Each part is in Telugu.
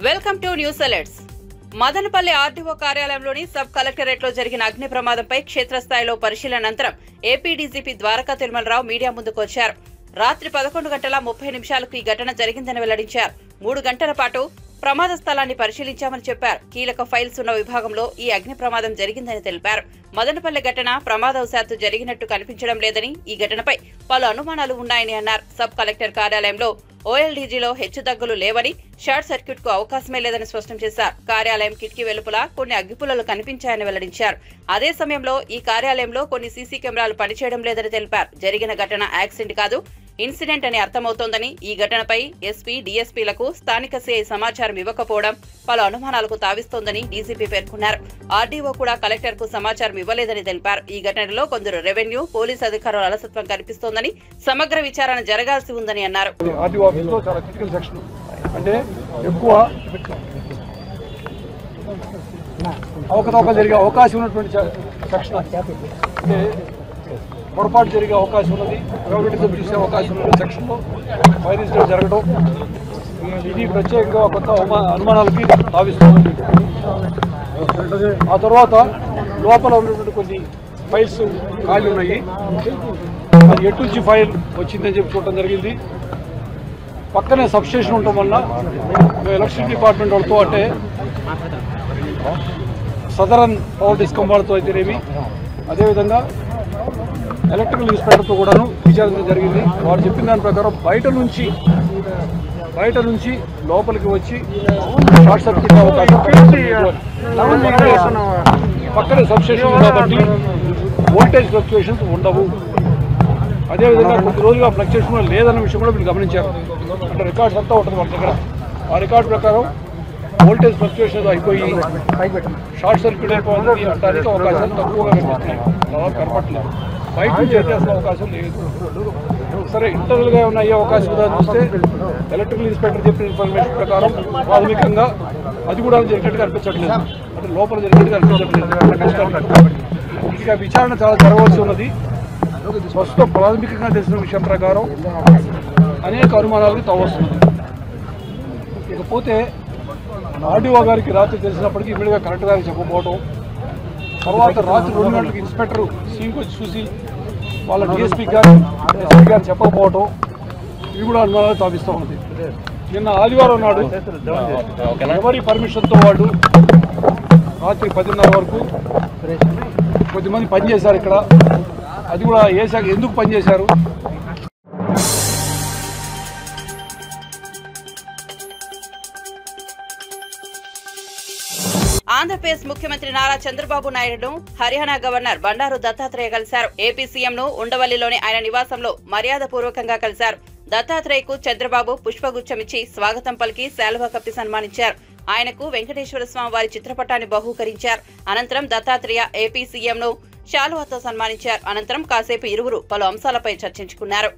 Welcome to news alerts. Madanapalle RDO కార్యాలయంలోని సబ్ కలెక్టరేట్లో జరిగిన అగ్ని ప్రమాదంపై క్షేత్రస్థాయిలో పరిశీలన అనంతరం AP DGP Dwaraka Tirumala Rao media ముందుకు వచ్చారు. రాత్రి 11:30 ఈ ఘటన జరిగిందని వెల్లడించారు. 3 గంటల పాటు ప్రమాద స్థలాన్ని పరిశీలించామని చెప్పారు. కీలక ఫైల్స్ ఉన్న విభాగంలో ఈ అగ్ని ప్రమాదం జరిగిందని తెలిపారు. మదనపల్లి ఘటన ప్రమాదవశాత్తు జరిగినట్టు కనిపించడం లేదని, ఈ ఘటనపై పలు అనుమానాలు ఉన్నాయని అన్నారు. సబ్ కలెక్టర్ కార్యాలయంలో ఓఎల్డీజీలో హెచ్చుతగ్గులు లేవని, షార్ట్ సర్క్యూట్ కు అవకాశమే లేదని స్పష్టం చేశారు. కార్యాలయం కిటికీ వెలుపల కొన్ని అగ్గిపుల్లలు కనిపించాయని వెల్లడించారు. అదే సమయంలో ఈ కార్యాలయంలో కొన్ని సీసీ కెమెరాలు పనిచేయడం లేదని తెలిపారు. జరిగిన ఘటన యాక్సిడెంట్ కాదు, ఇన్సిడెంట్ అని అర్థమవుతోందని, ఈ ఘటనపై ఎస్పీ, డీఎస్పీలకు స్థానిక సీఐ సమాచారం ఇవ్వకపోవడం పలు అనుమానాలకు తావిస్తోందని డీజీపీ పేర్కొన్నారు. ఆర్డీఓ కూడా కలెక్టర్ కు సమాచారం ఇవ్వలేదని తెలిపారు. ఈ ఘటనలో కొందరు రెవెన్యూ, పోలీసు అధికారుల అలసత్వం కనిపిస్తోందని, సమగ్ర విచారణ జరగాల్సి ఉందని అన్నారు. పొరపాటు జరిగే అవకాశం ఉన్నది, ప్రైవేటిజం చేసే అవకాశం ఉన్న సెక్షన్లో ఫైర్ ఇన్సిడెంట్ జరగడం ఇది ప్రత్యేకంగా కొత్త అనుమానాలకి తావిస్తుంది. ఆ తర్వాత లోపల ఉన్నటువంటి కొన్ని ఫైల్స్ ఖాళీ ఉన్నాయి. అది ఎటు నుంచి ఫైల్ వచ్చిందని చెప్పి చూడటం జరిగింది. పక్కనే సబ్స్టేషన్ ఉండటం వల్ల ఎలక్ట్రిసిటీ డిపార్ట్మెంట్ వాళ్ళతో, అంటే సదరన్ పవర్ డిస్కమ్ వాళ్ళతో అయితేనేమి, అదేవిధంగా ఎలక్ట్రికల్ ఇన్స్పెక్టర్తో కూడాను విచారణ జరిగింది. వారు చెప్పిన దాని ప్రకారం బయట నుంచి లోపలికి వచ్చి షార్ట్ సర్క్యూట్ అవకాశం పక్కనే సబ్స్టేషన్ కాబట్టి వోల్టేజ్ ఫ్లక్చుయేషన్స్ ఉండవు. అదేవిధంగా కొద్ది రోజులుగా ఫ్లక్చుయేషన్ లేదన్న విషయం కూడా మీరు గమనించారు. అంటే రికార్డ్స్ అంతా ఉంటుంది వాళ్ళ దగ్గర. ఆ రికార్డు ప్రకారం వోల్టేజ్ ఫ్లక్చుయేషన్ అయిపోయి షార్ట్ సర్క్యూట్ అయిపోతుంది అంటానికి అవకాశాలు తక్కువగా కనిపిస్తున్నాయి, కనపట్లేదు. బయట నుంచి చేసే అవకాశం లేదు. సరే, ఇంటర్నల్గా ఏమైనా అయ్యే అవకాశం ఉందని చూస్తే ఎలక్ట్రికల్ ఇన్స్పెక్టర్ చెప్పిన ఇన్ఫర్మేషన్ ప్రకారం ప్రాథమికంగా అది కూడా జరిగినట్టుగా అనిపించట్లేదు. అంటే లోపల జరిగినట్టుగా అనిపించట్లేదు. ఇంకా విచారణ చాలా జరగవలసి ఉన్నది. ప్రస్తుతం ప్రాథమికంగా తెలిసిన విషయం ప్రకారం అనేక అనుమానాలకు తావొస్తుంది. ఇకపోతే ఆర్డీఓ గారికి రాత్రి తెలిసినప్పటికీ ఇమ్మీడియట్గా కలెక్టర్ గారికి చెప్పకపోవడం, తర్వాత రాత్రి 2 గంటలకు ఇన్స్పెక్టర్ సీన్కి వచ్చి చూసి వాళ్ళ డిఎస్పీ గారు, ఎస్పీ గారు చెప్పకపోవడం, ఇవి కూడా అనుమానాలు తాపిస్తూ ఉంది. నిన్న ఆదివారం నాడు ఎవరి పర్మిషన్తో వాడు రాత్రి 10:30 వరకు కొద్దిమంది పనిచేశారు ఇక్కడ. అది కూడా ఏ శాఖ ఎందుకు పనిచేశారు, ఆంధ్రప్రదేశ్ ముఖ్యమంత్రి నారా చంద్రబాబు నాయుడును హర్యానా గవర్నర్ బండారు దత్తాత్రేయ కలిశారు. ఏపీ సీఎంను ఉండవల్లిలోని ఆయన నివాసంలో మర్యాదపూర్వకంగా కలిశారు. దత్తాత్రేయకు చంద్రబాబు పుష్పగుచ్చమిచ్చి స్వాగతం పలికి శాలువా కప్పి సన్మానించారు. ఆయనకు వెంకటేశ్వర స్వామి వారి చిత్రపటాన్ని బహూకరించారు. అనంతరం దత్తాత్రేయ ఏపీ సీఎంను శాలువాతో సన్మానించారు. అనంతరం కాసేపు ఇరువురు పలు అంశాలపై చర్చించుకున్నారు.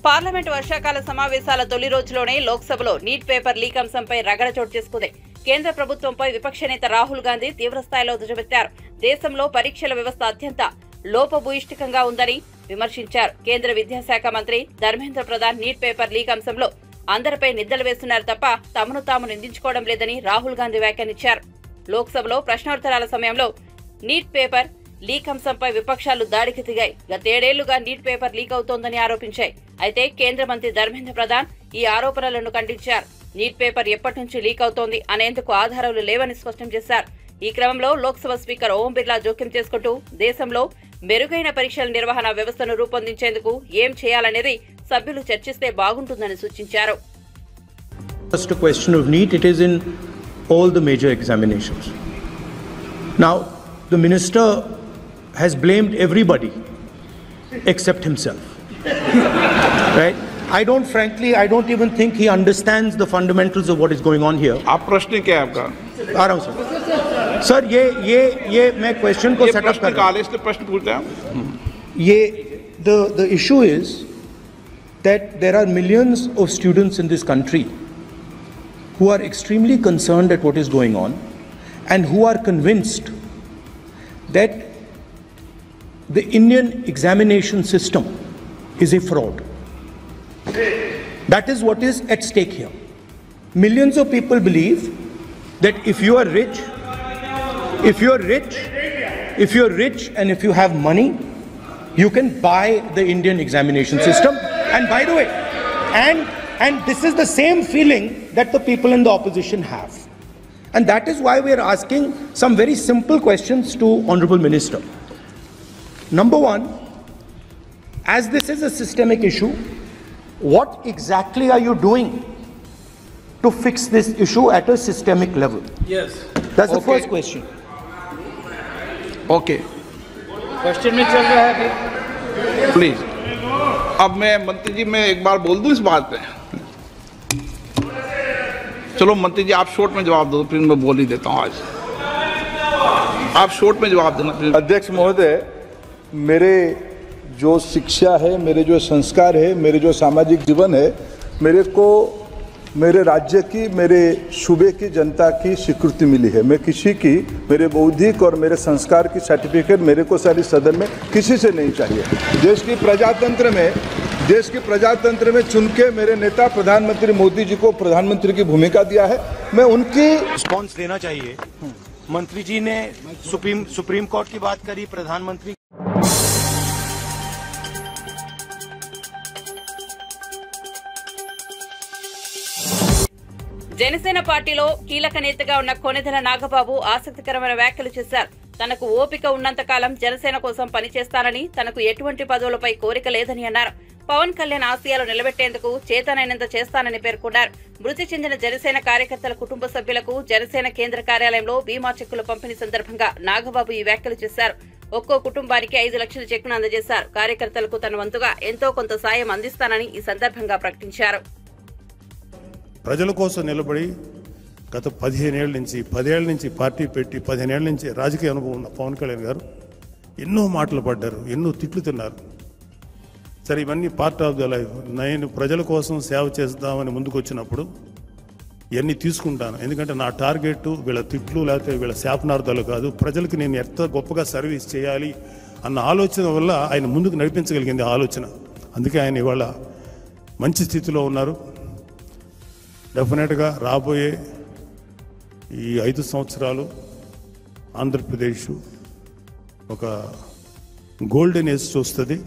పార్లమెంట్ వర్షాకాల సమావేశాల తొలి రోజులోనే లోక్సభలో నీట్ పేపర్ లీక్ అంశంపై రగడ చోటు చేసుకుంది. కేంద్ర ప్రభుత్వంపై విపక్ష నేత రాహుల్ గాంధీ తీవ్రస్థాయిలో దుయ్యబట్టారు. దేశంలో పరీక్షల వ్యవస్థ అత్యంత లోపభూయిష్టికంగా ఉందని విమర్శించారు. కేంద్ర విద్యాశాఖ మంత్రి Dharmendra Pradhan neat paper leak అంశంలో అందరిపై నిందలు వేస్తున్నారు తప్ప తమను తాము నిందించుకోవడం లేదని రాహుల్ గాంధీ వ్యాఖ్యానించారు. లోక్సభలో ప్రశ్నోత్తరాల సమయంలో నీట్ పేపర్ లీక్ అంశంపై విపక్షాలు దాడికి దిగాయి. గత 7 ఏళ్లుగా నీట్ పేపర్ లీక్ అవుతోందని ఆరోపించాయి. అయితే కేంద్ర మంత్రి ధర్మేంద్ర ప్రధాన్ ఈ ఆరోపణలను ఖండించారు. నీట్ పేపర్ ఎప్పటి నుంచి లీక్ అవుతోంది అనేందుకు ఆధారాలు లేవని స్పష్టం చేశారు. ఈ క్రమంలో లోక్సభ స్పీకర్ ఓం బిర్లా జోక్యం చేసుకుంటూ దేశంలో మెరుగైన పరీక్షల నిర్వహణ వ్యవస్థను రూపొందించేందుకు ఏం చేయాలనేది సభ్యులు చర్చిస్తే బాగుంటుందని సూచించారు. Just a question of NEET, it is in all the major examinations. Now, the minister has blamed everybody except himself. right? I don't even think he understands the fundamentals of what is going on here. आप प्रश्न क्या है आपका? आ रहा हूँ सर. सर ये मैं क्वेश्चन को सेटअप कर रहा हूँ. इसलिए प्रश्न पूछते हैं. ये the issue is that there are millions of students in this country who are extremely concerned at what is going on and who are convinced that the Indian examination system is a fraud. That is what is at stake here. Millions of people believe that if you are rich and if you have money, you can buy the Indian examination system. And by the way, and this is the same feeling that the people in the opposition have. And that is why we are asking some very simple questions to Honorable Minister. Number one, as this is a systemic issue, what exactly are you doing to fix this issue at a systemic level? Yes. That's the first question. Okay, question में चल रहा है प्लीज. अब मैं मंत्री जी मैं एक बार बोल दूं इस बात पे. चलो मंत्री जी आप शॉर्ट में जवाब दो, फिर मैं बोल ही देता हूं. आज आप शॉर्ट में जवाब देना प्लीज. अध्यक्ष महोदय, मेरे जो शिक्षा है, मेरे जो संस्कार है, मेरे जो सामाजिक जीवन है, मेरे को मेरे राज्य की, मेरे सूबे की जनता की स्वीकृति मिली है. मैं किसी की, मेरे बौद्धिक और मेरे संस्कार की सर्टिफिकेट मेरे को सारी सदन में किसी से नहीं चाहिए. देश की प्रजातंत्र में चुन के मेरे नेता प्रधानमंत्री मोदी जी को प्रधानमंत्री की भूमिका दिया है. मैं उनकी रिस्पॉन्स देना चाहिए. मंत्री जी ने सुप्रीम कोर्ट की बात करी, प्रधानमंत्री జనసేన పార్టీలో కీలక నేతగా ఉన్న కొణిదెల నాగబాబు ఆసక్తికరమైన వ్యాఖ్యలు చేశారు. తనకు ఓపిక ఉన్నంతకాలం జనసేన కోసం పనిచేస్తానని, తనకు ఎటువంటి పదవులపై కోరిక లేదని అన్నారు. పవన్ కళ్యాణ్ ఆశయాలు నిలబెట్టేందుకు చేతనైనంత చేస్తానని పేర్కొన్నారు. మృతి చెందిన జనసేన కార్యకర్తల కుటుంబ సభ్యులకు జనసేన కేంద్ర కార్యాలయంలో బీమా చెక్కుల పంపిణీ సందర్భంగా నాగబాబు ఈ వ్యాఖ్యలు చేశారు. ఒక్కో కుటుంబానికి 5 లక్షల చెక్కును అందజేశారు. కార్యకర్తలకు తన వంతుగా ఎంతో కొంత సాయం అందిస్తానని ఈ సందర్భంగా ప్రకటించారు. ప్రజల కోసం నిలబడి గత 15 ఏళ్ల నుంచి పార్టీ పెట్టి 15 ఏళ్ల నుంచి రాజకీయ అనుభవం ఉన్న పవన్ కళ్యాణ్ గారు ఎన్నో మాటలు పడ్డారు, ఎన్నో తిట్లు తిన్నారు. సరే, ఇవన్నీ పార్ట్ ఆఫ్ ద లైఫ్. నేను ప్రజల కోసం సేవ చేద్దామని ముందుకు వచ్చినప్పుడు ఇవన్నీ తీసుకుంటాను. ఎందుకంటే నా టార్గెట్ వీళ్ళ తిట్లు లేకపోతే వీళ్ళ శాపనార్థాలు కాదు, ప్రజలకు నేను ఎంత గొప్పగా సర్వీస్ చేయాలి అన్న ఆలోచన వల్ల ఆయన ముందుకు నడిపించగలిగింది ఆలోచన. అందుకే ఆయన ఇవాళ మంచి స్థితిలో ఉన్నారు. డెఫినెట్గా రాబోయే ఈ 5 సంవత్సరాలు ఆంధ్రప్రదేశ్ ఒక గోల్డెన్ ఏజ్ చూస్తుంది.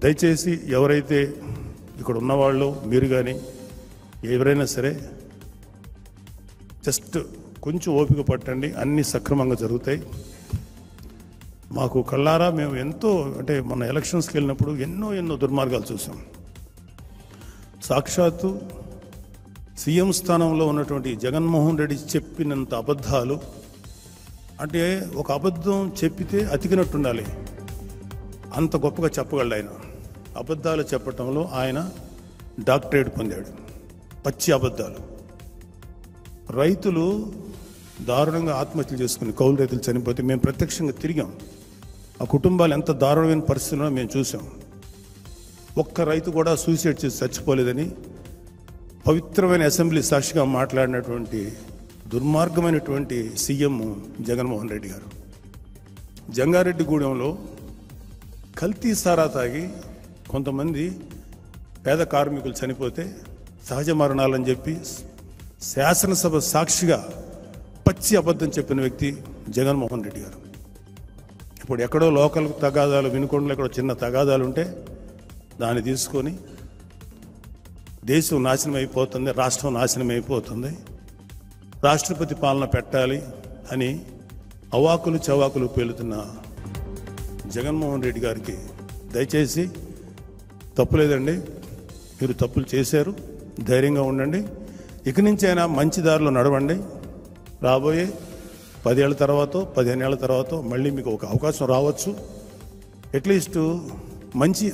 దయచేసి ఎవరైతే ఇక్కడ ఉన్నవాళ్ళు, మీరు కానీ ఎవరైనా సరే జస్ట్ కొంచెం ఓపిక పట్టండి, అన్నీ సక్రమంగా జరుగుతాయి. మాకు కళ్ళారా మేము ఎంతో, అంటే మన ఎలక్షన్స్కి వెళ్ళినప్పుడు ఎన్నో దుర్మార్గాలు చూసాం. సాక్షాత్తు సీఎం స్థానంలో ఉన్నటువంటి జగన్మోహన్ రెడ్డి చెప్పినంత అబద్ధాలు, అంటే ఒక అబద్ధం చెప్పితే అతికినట్టుండాలి, అంత గొప్పగా చెప్పగలడు ఆయన. అబద్ధాలు చెప్పటంలో ఆయన డాక్టరేట్ పొందాడు. పచ్చి అబద్ధాలు. రైతులు దారుణంగా ఆత్మహత్యలు చేసుకుని, కౌలు రైతులు చనిపోతే మేము ప్రత్యక్షంగా తిరిగాం. ఆ కుటుంబాలు ఎంత దారుణమైన పరిస్థితుల్లో మేము చూసాం. ఒక్క రైతు కూడా సూసైడ్ చేసి చచ్చిపోలేదని పవిత్రమైన అసెంబ్లీ సాక్షిగా మాట్లాడినటువంటి దుర్మార్గమైనటువంటి సీఎం జగన్మోహన్ రెడ్డి గారు. జంగారెడ్డిగూడెంలో కల్తీ సారా తాగి కొంతమంది పేద కార్మికులు చనిపోతే సహజ మరణాలని చెప్పి శాసనసభ సాక్షిగా పచ్చి అబద్ధం చెప్పిన వ్యక్తి జగన్మోహన్ రెడ్డి గారు. ఇప్పుడు ఎక్కడో లోకల్ తగాదాలు, వినుకొండలో ఎక్కడో చిన్న తగాదాలు ఉంటే దాన్ని తీసుకొని దేశం నాశనం అయిపోతుంది, రాష్ట్రం నాశనం అయిపోతుంది, రాష్ట్రపతి పాలన పెట్టాలి అని అవాకులు చవాకులు పేలుతున్న జగన్మోహన్ రెడ్డి గారికి దయచేసి తప్పులేదండి, మీరు తప్పులు చేశారు, ధైర్యంగా ఉండండి, ఇక నుంచి అయినా మంచి దారిలో నడవండి. రాబోయే 10 ఏళ్ల తర్వాత 15 ఏళ్ల తర్వాత మళ్ళీ మీకు ఒక అవకాశం రావచ్చు. అట్లీస్ట్ మంచి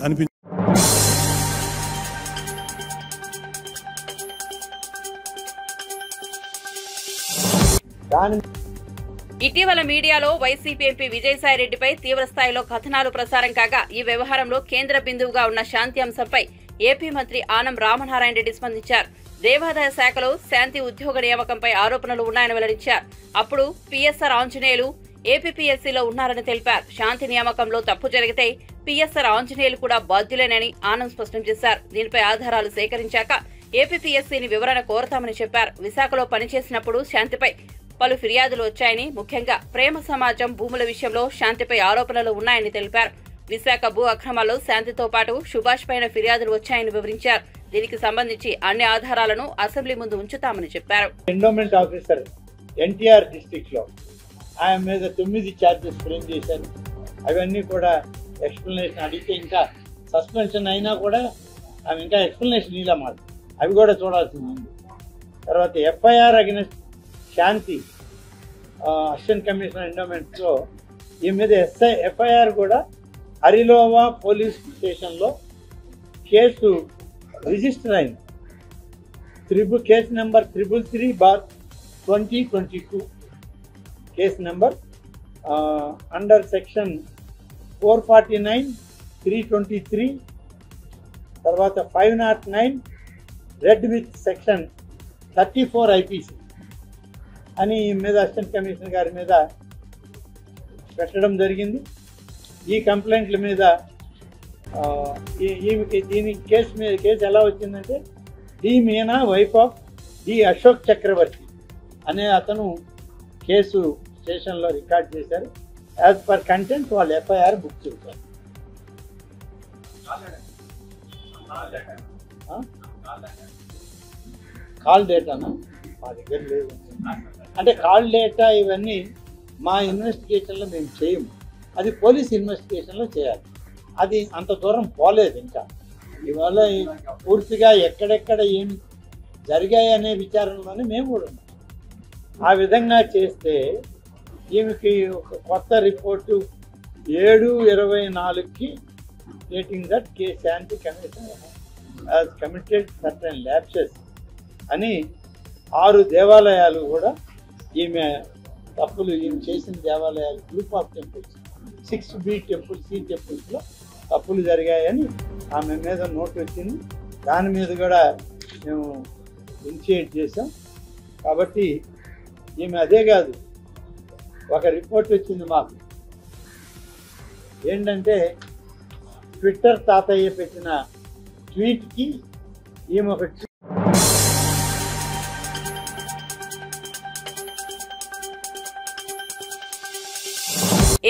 దాని ఇటీవల మీడియాలో వైసీపీ ఎంపీ విజయసాయిరెడ్డిపై తీవ్ర స్థాయిలో కథనాలు ప్రసారం కాగా ఈ వ్యవహారంలో కేంద్ర బిందువుగా ఉన్న శాంతి అంశంపై ఏపీ మంత్రి ఆనం రామనారాయణ రెడ్డి స్పందించారు. దేవాదాయ శాఖలో శాంతి ఉద్యోగ నియామకంపై ఆరోపణలు ఉన్నాయని వెల్లడించారు. అప్పుడు పిఎస్ఆర్ ఆంజనేయులు ఏపీపీఎస్సీలో ఉన్నారని తెలిపారు. శాంతి నియామకంలో తప్పు జరిగితే పిఎస్ఆర్ ఆంజనేయులు కూడా బాధ్యులేనని ఆనం స్పష్టం చేశారు. దీనిపై ఆధారాలు సేకరించాక ఏపీపీఎస్సీని వివరణ కోరతామని చెప్పారు. విశాఖలో పనిచేసినప్పుడు శాంతిపై పలు ఫిర్యాదులు వచ్చాయని, ముఖ్యంగా ప్రేమ సమాజం భూముల విషయంలో శాంతిపై ఆరోపణలు ఉన్నాయని తెలిపారు. విశాఖ భూ అక్రమాల్లో శాంతితో పాటు సుభాష్ పైన ఫిర్యాదులు వచ్చాయని వివరించారు. దీనికి సంబంధించి అన్ని ఆధారాలను అసెంబ్లీ ముందు ఉంచుతామని చెప్పారు. ఎండోమెంట్ ఆఫీసర్ ఎన్టీఆర్ డిస్ట్రిక్ట్ లో ఆయన మీద 9 ఛార్జెస్ ఫ్రేమ్ చేశారు. అవన్నీ కూడా ఎక్స్ప్లెనేషన్ అడిగితే ఇంకా సస్పెన్షన్ అయినా కూడా ఆమె ఇంకా ఎక్స్ప్లెనేషన్ ఇలా మాట అవి కూడా చూడాల్సింది ఉంది. తర్వాత ఎఫ్ఐఆర్ అగెన్స్ట్ శాంతి అసిస్టెంట్ కమిషనర్ ఎండోమెంట్స్లో ఈ మీద ఎఫ్ఐఆర్ కూడా అరిలోవా పోలీస్ స్టేషన్లో కేసు రిజిస్టర్ అయింది. Case number 333/2022 case number under section 449, 323 తర్వాత 509 రెడ్ విత్ సెక్షన్ 34 IPC అని మీద అసిస్టెంట్ కమిషనర్ గారి మీద పెట్టడం జరిగింది. ఈ కంప్లైంట్ల మీద దీని కేసు ఎలా వచ్చిందంటే D Meena wife of D Ashok Chakravarthi అనే అతను కేసు స్టేషన్లో రికార్డ్ చేశారు. యాజ్ పర్ కంటెంట్ వాళ్ళు ఎఫ్ఐఆర్ బుక్ చేశారు. కాల్ డేటానా మా దగ్గర లేదు. అంటే కాల్ డేటా ఇవన్నీ మా ఇన్వెస్టిగేషన్లో మేము చేయము, అది పోలీస్ ఇన్వెస్టిగేషన్లో చేయాలి. అది అంత దూరం పోలేదు. ఇంకా ఇవాళ పూర్తిగా ఎక్కడెక్కడ ఏం జరిగాయనే విచారణలోనే మేము కూడా ఉన్నాం. ఆ విధంగా చేస్తే ఈమెకి ఒక కొత్త రిపోర్టు 7/24కి stating that K Shanti commission has committed certain lapses అని 6 దేవాలయాలు కూడా ఈమె తప్పులు ఈమె చేసిన దేవాలయాలు group of temples 6B temples C టెంపుల్స్లో తప్పులు జరిగాయని ఆమె మీద నోట్ వచ్చింది. దాని మీద కూడా మేము ఇనిషియేట్ చేసాం. కాబట్టి ఈమె అదే కాదు, ఒక రిపోర్ట్ వచ్చింది మాకు ఏంటంటే ట్విట్టర్ తాతయ్య పెట్టిన ట్వీట్కి ఈమె ఒక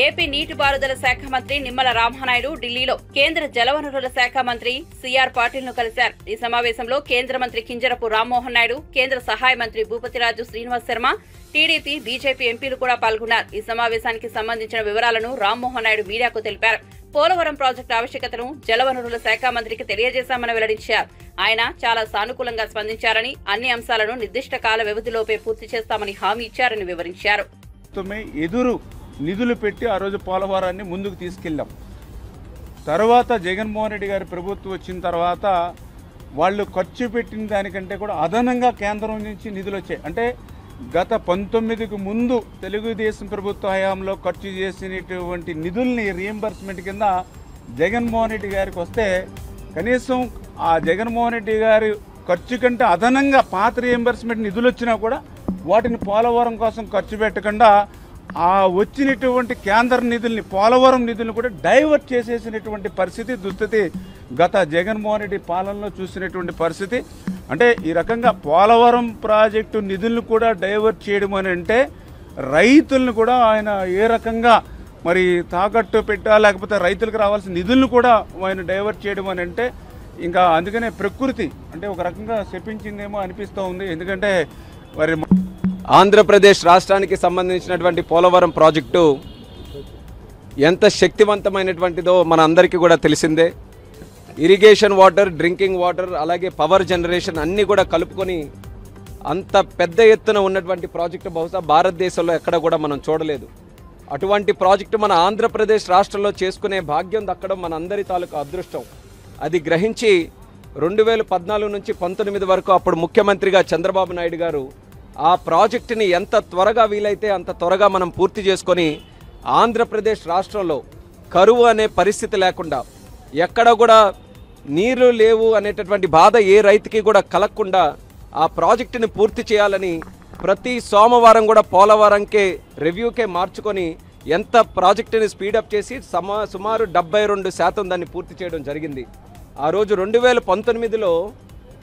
ఏపీ నీటిపారుదల శాఖ మంత్రి నిమ్మల రామానాయుడు ఢిల్లీలో కేంద్ర జలవనరుల శాఖ మంత్రి సిఆర్ పాటిల్ ను కలిశారు. ఈ సమావేశంలో కేంద్ర మంత్రి కింజరపు రామ్మోహన్ నాయుడు, కేంద్ర సహాయ మంత్రి భూపతిరాజు శ్రీనివాస్ శర్మ, టీడీపీ, బీజేపీ ఎంపీలు కూడా పాల్గొన్నారు. ఈ సమావేశానికి సంబంధించిన వివరాలను రామ్మోహన్ నాయుడు మీడియాకు తెలిపారు. పోలవరం ప్రాజెక్టు ఆవశ్యకతను జలవనరుల శాఖ మంత్రికి తెలియజేశామని వెల్లడించారు. ఆయన చాలా సానుకూలంగా స్పందించారని, అన్ని అంశాలను నిర్దిష్ట కాల వ్యవధిలోపే పూర్తి చేస్తామని హామీ ఇచ్చారని వివరించారు. నిధులు పెట్టి ఆ రోజు పోలవరాన్ని ముందుకు తీసుకెళ్ళాం. తర్వాత జగన్మోహన్ రెడ్డి గారి ప్రభుత్వం వచ్చిన తర్వాత వాళ్ళు ఖర్చు పెట్టిన దానికంటే కూడా అదనంగా కేంద్రం నుంచి నిధులు వచ్చాయి. అంటే గత 19కు ముందు తెలుగుదేశం ప్రభుత్వ హయాంలో ఖర్చు చేసినటువంటి నిధుల్ని రీఎంబర్స్మెంట్ కింద జగన్మోహన్ రెడ్డి గారికి వస్తే కనీసం ఆ జగన్మోహన్ రెడ్డి గారి ఖర్చు కంటే అదనంగా పాత రీఎంబర్స్మెంట్ నిధులు వచ్చినా కూడా వాటిని పోలవరం కోసం ఖర్చు పెట్టకుండా ఆ వచ్చినటువంటి కేంద్ర నిధుల్ని, పోలవరం నిధులను కూడా డైవర్ట్ చేసేసినటువంటి పరిస్థితి, దుస్థితి గత జగన్మోహన్ రెడ్డి పాలనలో చూసినటువంటి పరిస్థితి. అంటే ఈ రకంగా పోలవరం ప్రాజెక్టు నిధులను కూడా డైవర్ట్ చేయడం అని అంటే రైతులను కూడా ఆయన ఏ రకంగా మరి తాకట్టు పెట్టా, లేకపోతే రైతులకు రావాల్సిన నిధులను కూడా ఆయన డైవర్ట్ చేయడం అని అంటే ఇంకా అందుకనే ప్రకృతి అంటే ఒక రకంగా శపించిందేమో అనిపిస్తూ ఉంది. ఎందుకంటే మరి ఆంధ్రప్రదేశ్ రాష్ట్రానికి సంబంధించినటువంటి పోలవరం ప్రాజెక్టు ఎంత శక్తివంతమైనటువంటిదో మన అందరికీ కూడా తెలిసిందే. ఇరిగేషన్ వాటర్, డ్రింకింగ్ వాటర్, అలాగే పవర్ జనరేషన్ అన్నీ కూడా కలుపుకొని అంత పెద్ద ఎత్తున ఉన్నటువంటి ప్రాజెక్టు బహుశా భారతదేశంలో ఎక్కడ కూడా మనం చూడలేదు. అటువంటి ప్రాజెక్టు మన ఆంధ్రప్రదేశ్ రాష్ట్రంలో చేసుకునే భాగ్యం దక్కడం మన అందరి తాలూకు అదృష్టం. అది గ్రహించి 2014 నుంచి 19 వరకు అప్పుడు ముఖ్యమంత్రిగా చంద్రబాబు నాయుడు గారు ఆ ప్రాజెక్టుని ఎంత త్వరగా వీలైతే అంత త్వరగా మనం పూర్తి చేసుకొని ఆంధ్రప్రదేశ్ రాష్ట్రంలో కరువు అనే పరిస్థితి లేకుండా ఎక్కడ కూడా నీళ్లు లేవు అనేటటువంటి బాధ ఏ రైతుకి కూడా కలగకుండా ఆ ప్రాజెక్టుని పూర్తి చేయాలని ప్రతి సోమవారం కూడా పోలవరంకే రివ్యూకే మార్చుకొని ఎంత ప్రాజెక్టుని స్పీడప్ చేసి సుమారు 72% దాన్ని పూర్తి చేయడం జరిగింది. ఆ రోజు 2019లో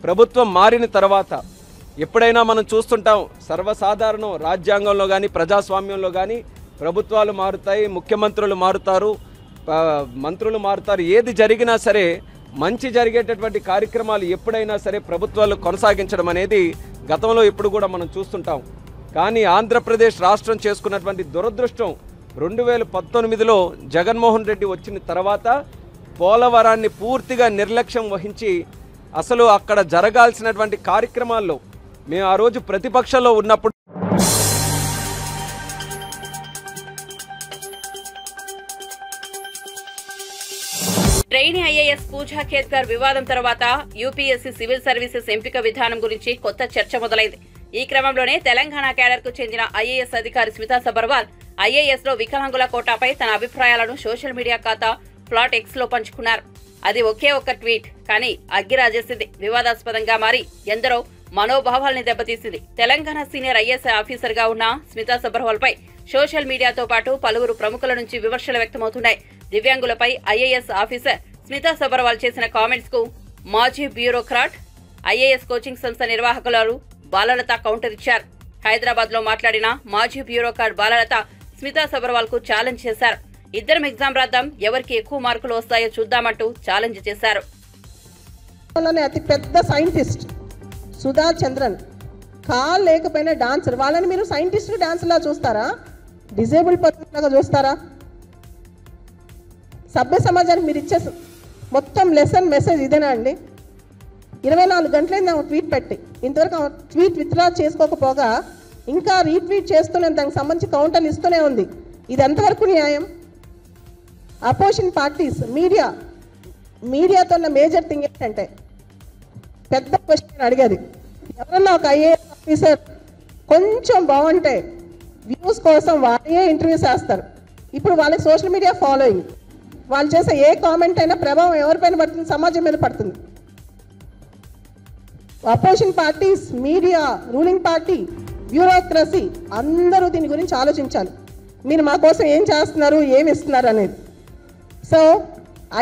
ప్రభుత్వం మారిన తర్వాత ఎప్పుడైనా మనం చూస్తుంటాం, సర్వసాధారణం రాజ్యాంగంలో కానీ ప్రజాస్వామ్యంలో కానీ ప్రభుత్వాలు మారుతాయి, ముఖ్యమంత్రులు మారుతారు, మంత్రులు మారుతారు. ఏది జరిగినా సరే మంచి జరిగేటటువంటి కార్యక్రమాలు ఎప్పుడైనా సరే ప్రభుత్వాలు కొనసాగించడం అనేది గతంలో ఎప్పుడు కూడా మనం చూస్తుంటాం. కానీ ఆంధ్రప్రదేశ్ రాష్ట్రం చేసుకున్నటువంటి దురదృష్టం 2019లో జగన్మోహన్ రెడ్డి వచ్చిన తర్వాత పోలవరాన్ని పూర్తిగా నిర్లక్ష్యం వహించి అసలు అక్కడ జరగాల్సినటువంటి కార్యక్రమాల్లో మేము ఆ రోజు ప్రతిపక్షంలో ఉన్నప్పుడు ట్రైనీ ఐఏఎస్ పూజా ఖేత్కర్ వివాదం తర్వాత యూపీఎస్సీ సివిల్ సర్వీసెస్ ఎంపిక విధానం గురించి కొత్త చర్చ మొదలైంది. ఈ క్రమంలోనే తెలంగాణ క్యాడర్ కు చెందిన ఐఏఎస్ అధికారి స్మితా సబర్వాల్ ఐఏఎస్ లో వికలాంగుల కోటాపై తన అభిప్రాయాలను సోషల్ మీడియా ఖాతా ప్లాట్ ఎక్స్ లో పంచుకున్నారు. అది ఒకే ఒక్క ట్వీట్ కానీ అగ్గిరాజేసింది. వివాదాస్పదంగా మారి ఎందరో మనోభావాల్ని దెబ్బతీసింది. తెలంగాణ సీనియర్ ఐఏఎస్ ఆఫీసర్ గా ఉన్న స్మితా సబర్వాల్ పై సోషల్ మీడియాతో పాటు పలువురు ప్రముఖుల నుంచి విమర్శలు వ్యక్తమవుతున్నాయి. దివ్యాంగులపై ఐఏఎస్ ఆఫీసర్ స్మితా సబర్వాల్ చేసిన కామెంట్స్ కు మాజీ బ్యూరోక్రాట్ ఐఏఎస్ కోచింగ్ సంస్థ నిర్వాహకులు బాలలత కౌంటర్ ఇచ్చారు. హైదరాబాద్ లో మాట్లాడిన మాజీ బ్యూరోక్రాట్ బాలలత స్మితా సబర్వాల్ కు ఛాలెంజ్ చేశారు. ఇద్దరం ఎగ్జామ్ రాద్దాం, ఎవరికి ఎక్కువ మార్కులు వస్తాయో చూద్దామంటూ ఛాలెంజ్ చేశారు. అతి పెద్ద సైంటిస్ట్ సుధా చంద్రన్ కాల్ లేకపోయినా డాన్సర్, వాళ్ళని మీరు సైంటిస్ట్ డాన్సర్ లా చూస్తారా? డిజేబుల్డ్ పర్సన్ లాగా చూస్తారా? సభ్య సమాజానికి మీరు ఇచ్చే మొత్తం లెసన్ మెసేజ్ ఇదేనా అండి? 24 గంటలైంది ఆమె ట్వీట్ పెట్టి, ఇంతవరకు ఆమె ట్వీట్ విత్డ్రా చేసుకోకపోగా ఇంకా రీట్వీట్ చేస్తూనే దానికి సంబంధించి కౌంటర్లు ఇస్తూనే ఉంది. ఇది ఎంతవరకు న్యాయం? అపోజిషన్ పార్టీస్ మీడియాతో ఉన్న మేజర్ థింగ్ ఏంటంటే పెద్ద క్వశ్చన్ అడిగేది, ఎవరన్నా ఒక ఐఏఎస్ ఆఫీసర్ కొంచెం బాగుంటే వ్యూస్ కోసం వాళ్ళే ఇంటర్వ్యూస్ చేస్తారు. ఇప్పుడు వాళ్ళకి సోషల్ మీడియా ఫాలోయింగ్, వాళ్ళు చేసే ఏ కామెంట్ అయినా ప్రభావం ఎవరిపైన పడుతుంది? సమాజం మీద పడుతుంది. Opposition parties, media, ruling party, bureaucracy అందరూ దీని గురించి ఆలోచించాలి. మీరు మా కోసం ఏం చేస్తున్నారు, ఏమి ఇస్తున్నారు అనేది. సో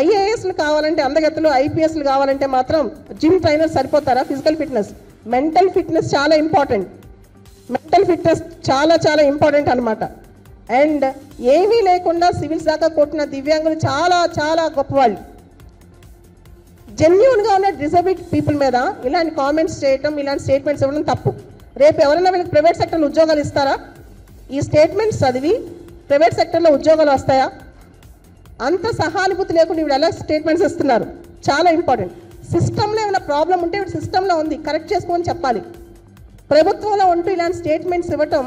ఐఏఎస్లు కావాలంటే అందగత్తలు, ఐపీఎస్లు కావాలంటే మాత్రం జిమ్ ట్రైనర్ సరిపోతారా? ఫిజికల్ ఫిట్నెస్, మెంటల్ ఫిట్నెస్ చాలా ఇంపార్టెంట్. మెంటల్ ఫిట్నెస్ చాలా చాలా ఇంపార్టెంట్ అనమాట. అండ్ ఏమీ లేకుండా సివిల్స్ దాకా కొట్టిన దివ్యాంగులు చాలా చాలా గొప్పవాళ్ళు. జెన్యూన్గా ఉన్న డిజబిలిటీ పీపుల్ మీద ఇలాంటి కామెంట్స్ చేయటం, ఇలాంటి స్టేట్మెంట్స్ ఇవ్వడం తప్పు. రేపు ఎవరైనా వీళ్ళకి ప్రైవేట్ సెక్టర్లో ఉద్యోగాలు ఇస్తారా? ఈ స్టేట్మెంట్స్ చదివి ప్రైవేట్ సెక్టర్లో ఉద్యోగాలు వస్తాయా? అంత సహానుభూతి లేకుండా వీళ్ళు ఎలా స్టేట్మెంట్స్ ఇస్తున్నారు? చాలా ఇంపార్టెంట్. సిస్టంలో ఏమైనా ప్రాబ్లం ఉంటే సిస్టంలో ఉంది, కరెక్ట్ చేసుకోమని చెప్పాలి. ప్రభుత్వంలో ఉంటూ ఇలాంటి స్టేట్మెంట్స్ ఇవ్వటం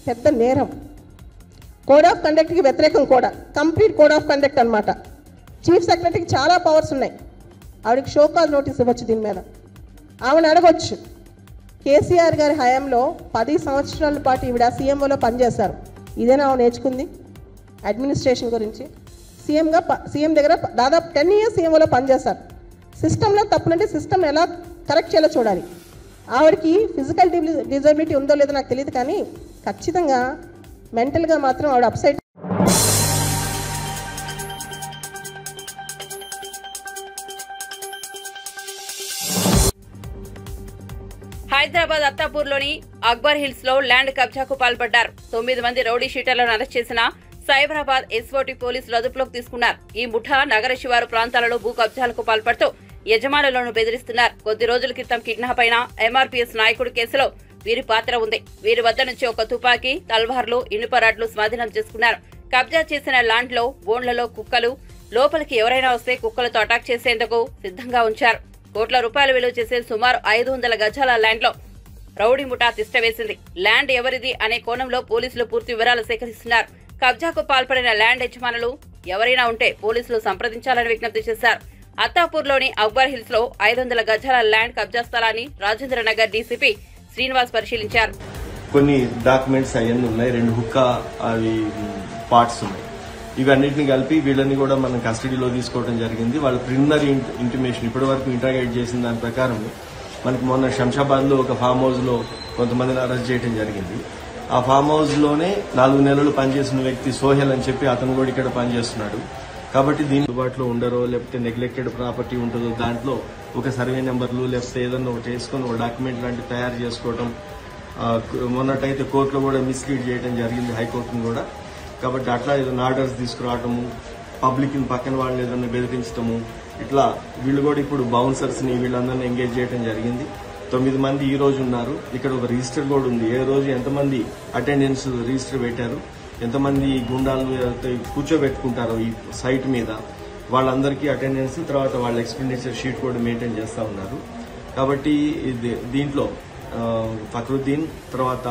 పెద్ద నేరం. కోడ్ ఆఫ్ కండక్ట్కి వ్యతిరేకం కూడా, కంప్లీట్ కోడ్ ఆఫ్ కండక్ట్ అనమాట. చీఫ్ సెక్రటరీకి చాలా పవర్స్ ఉన్నాయి. ఆవిడకి షోకాజ్ నోటీస్ ఇవ్వచ్చు, దీని మీద ఆవిడ అడగొచ్చు. కేసీఆర్ గారి హయాంలో 10 సంవత్సరాల పాటు ఈవిడ సీఎంఓలో పనిచేశారు. ఇదేనా ఆవిడ నేర్చుకుంది అడ్మినిస్ట్రేషన్ గురించి? సీఎం దగ్గర దాదాపు 10 years సీఎంఓలో పనిచేశారు. సిస్టంలో తప్పులంటే సిస్టమ్ ఎలా కరెక్ట్ చేయాలో చూడాలి. ఆవిడకి ఫిజికల్ డిజబిలిటీ ఉందో లేదో నాకు తెలియదు, కానీ ఖచ్చితంగా మెంటల్గా మాత్రం ఆవిడ అప్సైడ్. హైదరాబాద్ అత్తాపూర్లోని అక్బర్ హిల్స్ లో ల్యాండ్ కబ్జాకు పాల్పడ్డారు. 9 మంది రౌడీ షీటర్లను అరెస్ట్ చేసిన సైబరాబాద్ ఎస్ఓటీ పోలీసులు అదుపులోకి తీసుకున్నారు. ఈ ముఠా నగర శివారు ప్రాంతాలలో భూ కబ్జాలకు పాల్పడుతూ యజమానులను బెదిరిస్తున్నారు. కొద్ది రోజుల క్రితం కిడ్నాప్ అయిన ఎంఆర్పీఎస్ నాయకుడి కేసులో వీరి పాత్ర ఉంది. వీరి వద్ద నుంచి ఒక తుపాకీ, తల్వార్లు, ఇనుప రాడ్లు స్వాధీనం చేసుకున్నారు. కబ్జా చేసిన ల్యాండ్ లో బోన్లలో కుక్కలు, లోపలికి ఎవరైనా వస్తే కుక్కలతో అటాక్ చేసేందుకు సిద్ధంగా ఉంచారు. కోట్ల రూపాయలు విలువ చేసే సుమారు 500 గజాల ల్యాండ్ లో రౌడీ ముఠా తిష్ట వేసింది. ల్యాండ్ ఎవరిది అనే కోణంలో పోలీసులు పూర్తి వివరాలు సేకరిస్తున్నారు. కబ్జాకు పాల్పడిన ల్యాండ్ యజమానులు ఎవరైనా ఉంటే పోలీసులు సంప్రదించాలని విజ్ఞప్తి చేశారు. అత్తాపూర్లోని అక్బర్ హిల్స్ లో 500 గజాల ల్యాండ్ కబ్జా స్థలాన్ని రాజేంద్ర నగర్ డీసీపీ శ్రీనివాస్ పరిశీలించారు. కొన్ని డాక్యుమెంట్స్ అవన్నీ ఉన్నాయి, 2 హుక్కా అవి పార్ట్స్ ఉన్నాయి. ఇవన్నిటిని కలిపి వీళ్ళని కూడా మనం కస్టడీలో తీసుకోవడం జరిగింది. వాళ్ళ ప్రిలిమినరీ ఇంటిమేషన్ ఇప్పటి వరకు ఇంటరాగేట్ చేసిన దాని ప్రకారం మనకి మొన్న శంషాబాద్లో ఒక ఫామ్ హౌస్లో కొంతమందిని అరెస్ట్ చేయడం జరిగింది. ఆ ఫామ్ హౌస్లోనే 4 నెలలు పనిచేసిన వ్యక్తి సోహెల్ అని చెప్పి అతను కూడా ఇక్కడ పనిచేస్తున్నాడు. కాబట్టి దీని అందుబాటులో ఉండరో లేకపోతే నెగ్లెక్టెడ్ ప్రాపర్టీ ఉంటుందో దాంట్లో ఒక సర్వే నెంబర్లు లేకపోతే ఏదన్నా ఒకటి వేసుకొని ఒక డాక్యుమెంట్ లాంటివి తయారు చేసుకోవడం, మొన్నటైతే కోర్టులో కూడా మిస్లీడ్ చేయడం జరిగింది, హైకోర్టును కూడా. కాబట్టి అట్లా ఏదైనా ఆర్డర్స్ తీసుకురావటము, పబ్లిక్ పక్కన వాళ్ళని ఏదైనా బెదిరించడము, ఇట్లా వీళ్ళు కూడా ఇప్పుడు బౌన్సర్స్ని వీళ్ళందరినీ ఎంగేజ్ చేయడం జరిగింది. 9 మంది ఈ రోజు ఉన్నారు. ఇక్కడ ఒక రిజిస్టర్ కూడా ఉంది, ఏ రోజు ఎంతమంది అటెండెన్స్ రిజిస్టర్ పెట్టారు, ఎంతమంది గుండాలు కూర్చోబెట్టుకుంటారో ఈ సైట్ మీద వాళ్ళందరికీ అటెండెన్స్, తర్వాత వాళ్ళ ఎక్స్పెండిచర్ షీట్ కూడా మెయింటైన్ చేస్తూ ఉన్నారు. కాబట్టి దీంట్లో ఫక్రుద్దీన్ తర్వాత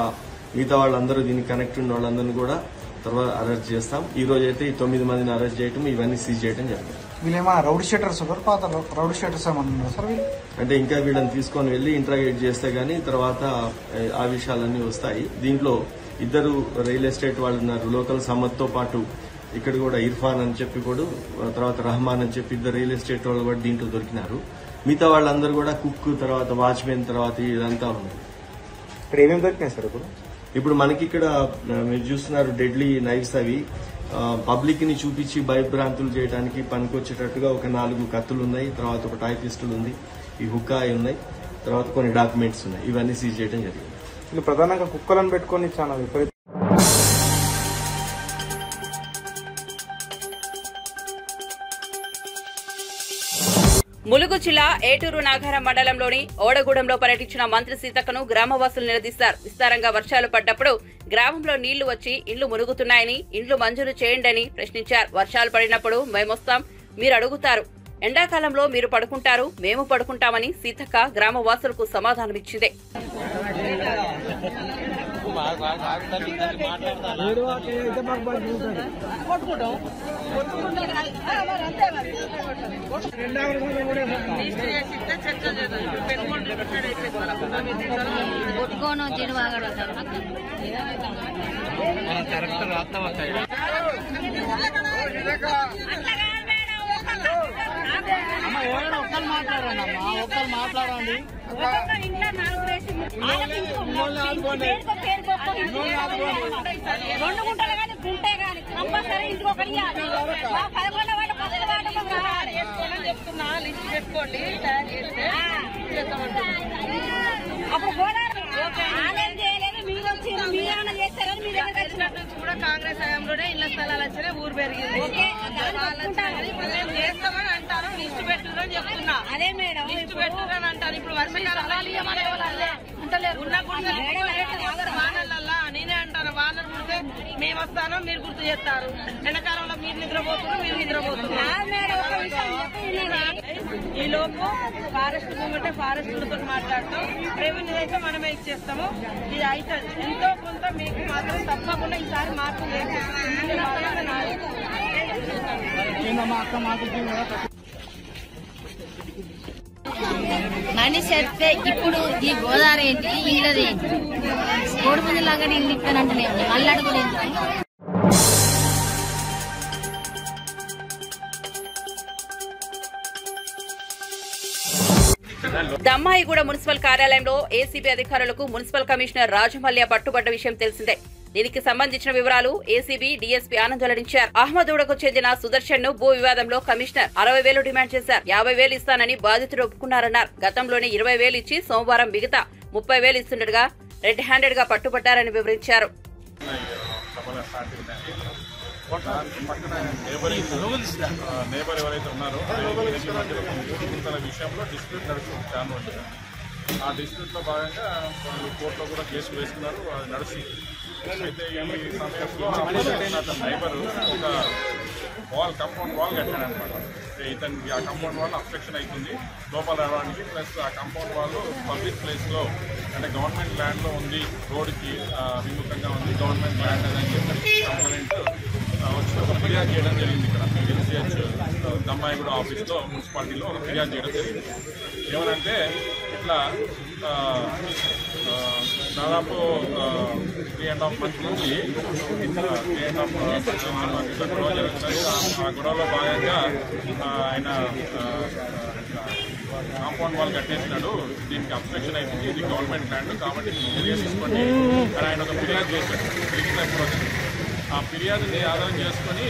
మిగతా వాళ్ళందరూ దీనికి కనెక్ట్ ఉన్న వాళ్ళందరినీ కూడా తర్వాత అరెస్ట్ చేస్తాం. ఈ రోజు అయితే ఈ 9 మందిని అరెస్ట్ చేయడం, ఇవన్నీ సీజ్ చేయడం జరిగింది. వీళ్ళేమన్నా రౌడీ షీటర్స్ పాత రౌడీ షీటర్స్ ఏమన్నా సార్ వీళ్ళు? అంటే ఇంకా వీళ్ళని తీసుకొని వెళ్లి ఇంట్రాగేట్ చేస్తే గానీ తర్వాత ఆ విషయాలన్నీ వస్తాయి. దీంట్లో 2 రియల్ ఎస్టేట్ వాళ్ళు ఉన్నారు, లోకల్ సమ్మత్తో పాటు ఇక్కడ కూడా ఇర్ఫాన్ అని చెప్పి కూడా, తర్వాత రహమాన్ అని చెప్పి 2 రియల్ ఎస్టేట్ వాళ్ళు కూడా దీంట్లో దొరికినారు. మిగతా వాళ్ళందరూ కూడా కుక్, తర్వాత వాచ్మెన్, తర్వాత ఇదంతా ఉంది. ఇక్కడ ఏమేమి దొరికినాయి సార్? ఇప్పుడు మనకి ఇక్కడ మీరు చూస్తున్నారు డెడ్లీ నైఫ్స్, అవి పబ్లిక్ ని చూపించి భయభ్రాంతులు చేయడానికి పనికొచ్చేటట్టుగా ఒక 4 కత్తులు ఉన్నాయి, తర్వాత ఒక టాయ్ పిస్టల్ ఉంది, ఈ హుక్కా ఉన్నాయి, తర్వాత కొన్ని డాక్యుమెంట్స్ ఉన్నాయి. ఇవన్నీ సీజ్ చేయడం జరిగింది. వీళ్ళు ప్రధానంగా కుక్కలను పెట్టుకొని చాలా విపరీత ములుగు జిల్లా ఏటూరు నాగారం మండలంలోని ఓడగూడెంలో పర్యటించిన మంత్రి సీతక్కను గ్రామవాసులు నిలదీశారు. విస్తారంగా వర్షాలు పడ్డప్పుడు గ్రామంలో నీళ్లు వచ్చి ఇండ్లు మునుగుతున్నాయని, ఇండ్లు మంజూరు చేయండని ప్రశ్నించారు. వర్షాలు పడినప్పుడు మేమొస్తాం, మీరు అడుగుతారు, ఎండాకాలంలో మీరు పడుకుంటారు, మేము పడుకుంటామని సీతక్క గ్రామవాసులకు సమాధానమిచ్చింది. మాట్లాడండి. రెండు గుంటలు కానీ గుంటే కానీ కంపల్సరీ ఇంటికి ఒకటి 11 వాళ్ళు చెప్తున్నా, లిస్ట్ పెట్టుకోండి, అప్పుడు ఆలయం చేయలేదు, మీరు వచ్చి మీరేమన్నా చేస్తారని మీరు ఎవరు వచ్చినట్టు కూడా కాంగ్రెస్ హయాంలోనే ఇళ్ల స్థలాలు వచ్చినా ఊరు పెరిగింది. మేము చేస్తామని అంటారు, లిస్ట్ పెట్టుదని చెప్తున్నా. అదే మేడం, లిస్ట్ పెట్టుదని అంటారు. ఇప్పుడు వర్షకాలంలో వానలల్లా నేనే అంటాను, వానలు కుడితే మేము వస్తాను, మీరు గుర్తు చేస్తారు. ఎండాకాలంలో మీరు నిద్రపోతున్నారు, మీరు నిద్రపోతున్నారు. ఈ లోపు ఫారెస్ట్ మూమెంటే ఫారెస్ట్లతో మాట్లాడతాం, రెవెన్యూ అయితే మనమే ఇచ్చేస్తాము. ఇది అయితే ఎంతో కొంత మీకు మాత్రం తప్పకుండా ఈసారి మార్పు మనిషి వస్తే ఇప్పుడు ఈ గోదావరి ఏంటి, ఇళ్ళది ఏంటి, కోడిపుంజు లాగా ఇల్లు ఇస్తానంటే మళ్ళీ అడుగులేదు. దమ్మాయిగూడ మున్సిపల్ కార్యాలయంలో ఏసీబీ అధికారులకు మున్సిపల్ కమిషనర్ రాజమల్య పట్టుబడ్డ విషయం తెలిసిందే. దీనికి సంబంధించిన వివరాలు ఏసీబీ డీఎస్పీ ఆనంద్ వెల్లడించారు. అహ్మదూడకు చెందిన సుదర్శన్ ను భూ వివాదంలో కమిషనర్ 60,000 డిమాండ్ చేశారు. 50,000 ఇస్తానని బాధితుడు ఒప్పుకున్నారన్నారు. గతంలోనే 20,000 ఇచ్చి సోమవారం మిగతా 30,000 ఇస్తుండగా రెడ్ హ్యాండెడ్ గా పట్టుబడ్డారని వివరించారు. నేబర్ ఎవరైతే ఉన్నారో విషయంలో డిస్ప్యూట్ నడుస్తుంది చాలా రోజులు. ఆ డిస్ప్యూట్లో భాగంగా వాళ్ళు కోర్టులో కూడా కేసు వేసుకున్నారు, అది నడుస్తుంది. అయితే ఈ సమయంలో నైబర్ ఒక కంపౌండ్ వాల్ కట్టాడనమాట. ఇతనికి ఆ కంపౌండ్ వాల్ అబ్స్ట్రక్షన్ అవుతుంది లోపల రావడానికి. ప్లస్ ఆ కంపౌండ్ వాల్ పబ్లిక్ ప్లేస్లో అంటే గవర్నమెంట్ ల్యాండ్లో ఉంది, రోడ్డుకి విముఖంగా ఉంది, గవర్నమెంట్ ల్యాండ్ అని చెప్పి కంప్లైంట్ వచ్చి ఒక ఫిర్యాదు చేయడం జరిగింది. ఇక్కడ ఎల్సీహెచ్ దమ్మాయిగూడ ఆఫీస్లో మున్సిపాలిటీలో ఒక ఫిర్యాదు చేయడం జరిగింది. ఏమనంటే ఇట్లా దాదాపు 3.5 months నుంచి గొడవ జరుగుతుంది. ఆ గొడవలో భాగంగా ఆయన కాంపౌండ్ వాల్ కట్టేసినాడు, దీనికి అబ్స్ట్రక్షన్ అవుతుంది, ఇది గవర్నమెంట్ ల్యాండ్ కాబట్టి చర్య తీసుకోండి అని ఆయన ఒక ఫిర్యాదు చేశాడు. ఆ ఫిర్యాదుని ఆధారం చేసుకొని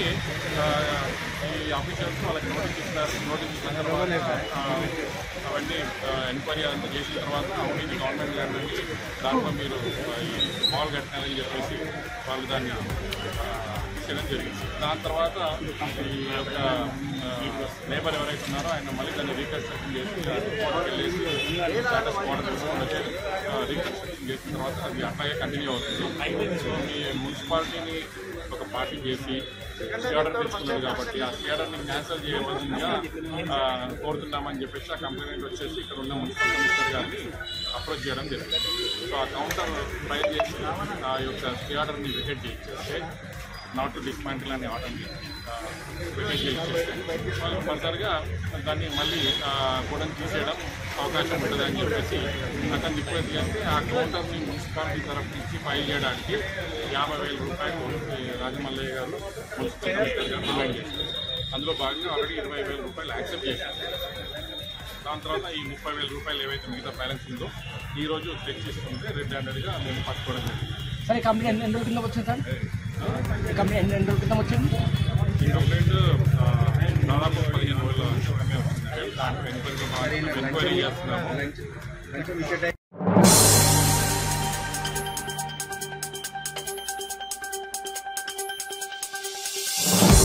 ఈ ఆఫీసర్స్ వాళ్ళకి నోటీస్ ఇస్తారు. నోటీస్ ఇచ్చిన తర్వాత అవన్నీ ఎంక్వైరీ అంతా చేసిన తర్వాత అవును ఇది గవర్నమెంట్ ల్యాండ్ అండి, దాంట్లో మీరు ఈ మాల్ కట్టినారని చెప్పేసి వాళ్ళు దాన్ని చేయడం జరిగింది. దాని తర్వాత ఈ యొక్క లేబర్ ఎవరైతే ఉన్నారో ఆయన మళ్ళీ దాన్ని రీకన్స్ట్రక్షన్ చేసి కోర్టుకు వెళ్ళేసి స్టేటస్ కోర్టు తీసుకొని వచ్చి రీకన్స్ట్రక్షన్ చేసిన తర్వాత అది అట్లాగే కంటిన్యూ అవుతుంది. సో మీ మున్సిపాలిటీని ఒక పార్టీ చేసి స్టేడర్ తీసుకున్నారు కాబట్టి ఆ స్టేడర్ని క్యాన్సిల్ చేయవలసిందిగా కోరుతున్నామని చెప్పేసి ఆ కంప్లైంట్ వచ్చేసి ఇక్కడ ఉన్న మున్సిపల్ కమిషనర్ గారిని అప్రోచ్ చేయడం జరిగింది. సో ఆ కౌంటర్ ఫైల్ చేసి ఆ యొక్క స్టేడర్ని వికెట్ చేసేస్తే నాట్ టు డిస్మాంటిల్ అనే ఆర్డర్ని వికెట్ చేసేస్తే వాళ్ళు ఫర్దర్గా దాన్ని మళ్ళీ కూడా తీసేయడం అవకాశం ఉంటుంది అని చెప్పేసి అతను రిక్వెస్ట్ చేస్తే ఆ కౌంటర్ని మున్సిపాలిటీ తరఫు నుంచి ఫైల్ చేయడానికి 50,000 రూపాయలు రాజమల్లయ్య గారు మున్సిపల్ కమిషనర్ గారు డిమాండ్ చేశారు. అందులో భాగంగా ఆల్రెడీ 20,000 రూపాయలు యాక్సెప్ట్ చేశారు. దాని తర్వాత ఈ 30,000 రూపాయలు ఏవైతే మిగతా బ్యాలెన్స్ ఉందో ఈరోజు చెక్ చేసుకుంటే రెడ్ హ్యాండెడ్గా మేము పట్టుకోవడం జరిగింది. సార్ ఈ కంప్లైంట్ ఎన్ని రోజుల కింద వచ్చింది సార్? ఈ కంప్లైంట్ ఎన్ని రోజుల కింద వచ్చింది? ఈ కంప్లైంట్ దాదాపు 15 రోజుల ఎంక్వైరీ చేస్తున్నాము.